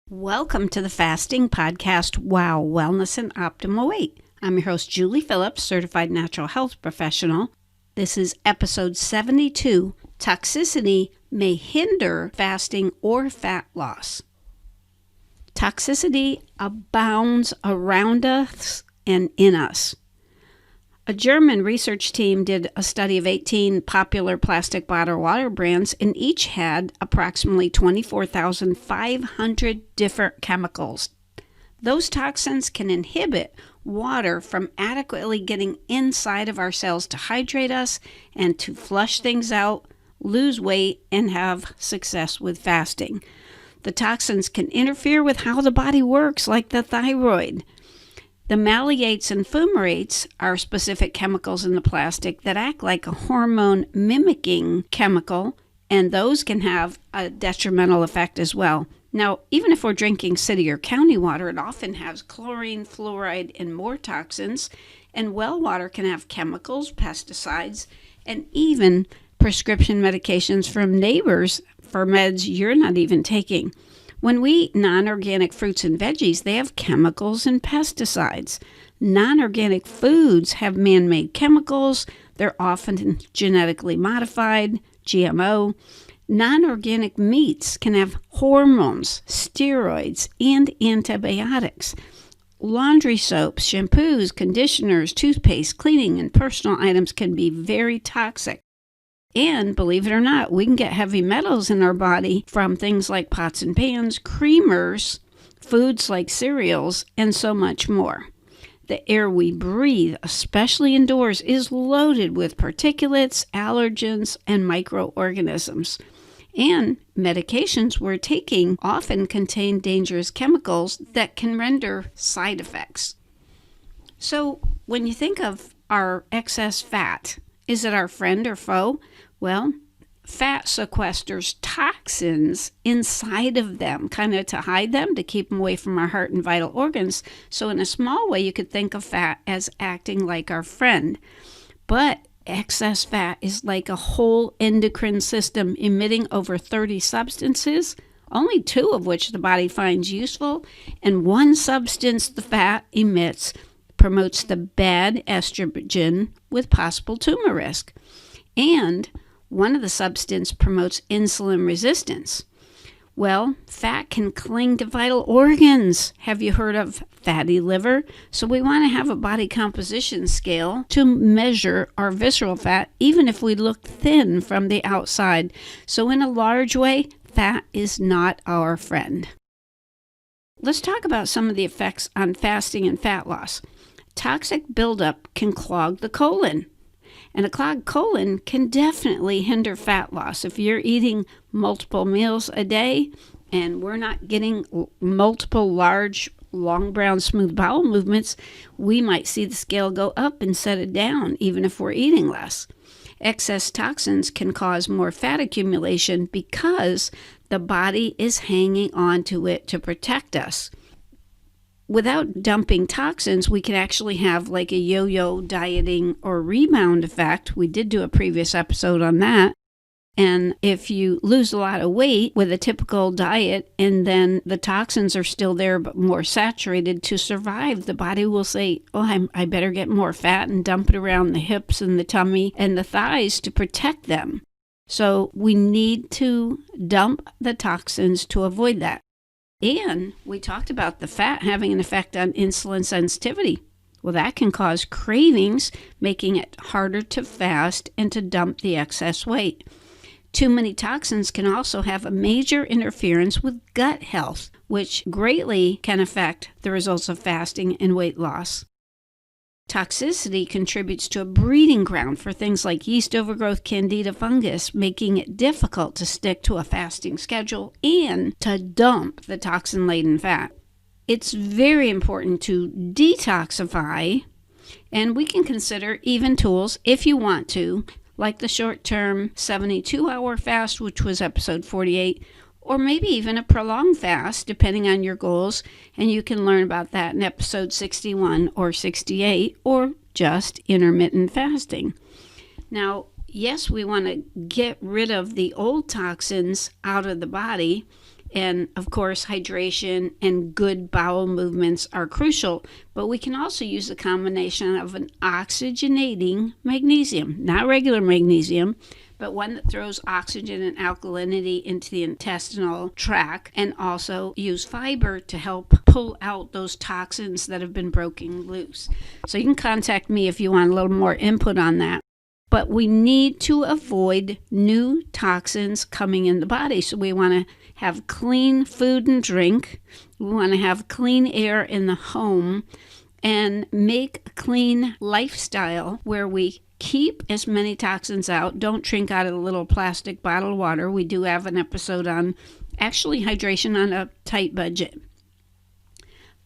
Welcome to the Fasting Podcast, Wow, Wellness and Optimal Weight. I'm your host, Julie Phillips, certified natural health professional. This is episode 72, Toxicity May Hinder Fasting or Fat Loss. Toxicity abounds around us and in us. A German research team did a study of 18 popular plastic bottled water brands, and each had approximately 24,500 different chemicals. Those toxins can inhibit water from adequately getting inside of our cells to hydrate us and to flush things out, lose weight, and have success with fasting. The toxins can interfere with how the body works, like the thyroid. The malyates and fumarates are specific chemicals in the plastic that act like a hormone mimicking chemical, and those can have a detrimental effect as well. Now, even if we're drinking city or county water, it often has chlorine, fluoride, and more toxins, and well water can have chemicals, pesticides, and even prescription medications from neighbors for meds you're not even taking. When we eat non-organic fruits and veggies, they have chemicals and pesticides. Non-organic foods have man-made chemicals. They're often genetically modified, GMO. Non-organic meats can have hormones, steroids, and antibiotics. Laundry soaps, shampoos, conditioners, toothpaste, cleaning, and personal items can be very toxic. And believe it or not, we can get heavy metals in our body from things like pots and pans, creamers, foods like cereals, and so much more. The air we breathe, especially indoors, is loaded with particulates, allergens, and microorganisms. And medications we're taking often contain dangerous chemicals that can render side effects. So when you think of our excess fat, is it our friend or foe? Well, fat sequesters toxins inside of them, kind of to hide them, to keep them away from our heart and vital organs. So in a small way, you could think of fat as acting like our friend. But excess fat is like a whole endocrine system emitting over 30 substances, only 2 of which the body finds useful, and one substance the fat emits promotes the bad estrogen with possible tumor risk. And one of the substances promotes insulin resistance. Well, fat can cling to vital organs. Have you heard of fatty liver? So we want to have a body composition scale to measure our visceral fat, even if we look thin from the outside. So in a large way, fat is not our friend. Let's talk about some of the effects on fasting and fat loss. Toxic buildup can clog the colon. And a clogged colon can definitely hinder fat loss. If you're eating multiple meals a day and we're not getting multiple large, long, brown, smooth bowel movements, we might see the scale go up instead of down, even if we're eating less. Excess toxins can cause more fat accumulation because the body is hanging on to it to protect us. Without dumping toxins, we can actually have like a yo-yo dieting or rebound effect. We did do a previous episode on that. And if you lose a lot of weight with a typical diet and then the toxins are still there but more saturated to survive, the body will say, oh, I better get more fat and dump it around the hips and the tummy and the thighs to protect them. So we need to dump the toxins to avoid that. And we talked about the fat having an effect on insulin sensitivity. Well, that can cause cravings, making it harder to fast and to dump the excess weight. Too many toxins can also have a major interference with gut health, which greatly can affect the results of fasting and weight loss. Toxicity contributes to a breeding ground for things like yeast overgrowth, candida fungus, making it difficult to stick to a fasting schedule and to dump the toxin-laden fat. It's very important to detoxify, and we can consider even tools, if you want to, like the short-term 72-hour fast, which was episode 48, or maybe even a prolonged fast, depending on your goals, and you can learn about that in episode 61 or 68, or just intermittent fasting. Now, yes, we want to get rid of the old toxins out of the body, And of course, hydration and good bowel movements are crucial, but we can also use a combination of an oxygenating magnesium, not regular magnesium, but one that throws oxygen and alkalinity into the intestinal tract, and also use fiber to help pull out those toxins that have been broken loose. So you can contact me if you want a little more input on that. But we need to avoid new toxins coming in the body. So we want to have clean food and drink. We want to have clean air in the home and make a clean lifestyle where we keep as many toxins out. Don't drink out of the little plastic bottled water. We do have an episode on actually hydration on a tight budget.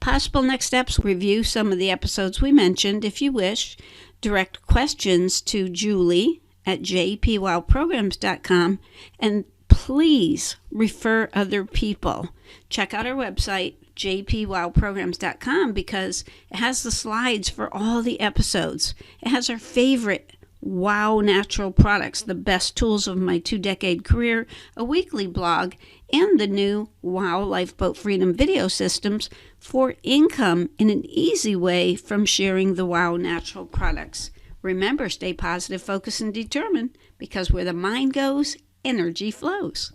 Possible next steps: review some of the episodes we mentioned if you wish. Direct questions to Julie at jpwowprograms.com, and please refer other people. Check out our website, jpwowprograms.com, because it has the slides for all the episodes. It has our favorite Wow natural products, the best tools of my 2-decade career, a weekly blog, and the new Wow Lifeboat Freedom video systems for income in an easy way from sharing the Wow natural products. Remember, stay positive, focused, and determined, because where the mind goes, energy flows.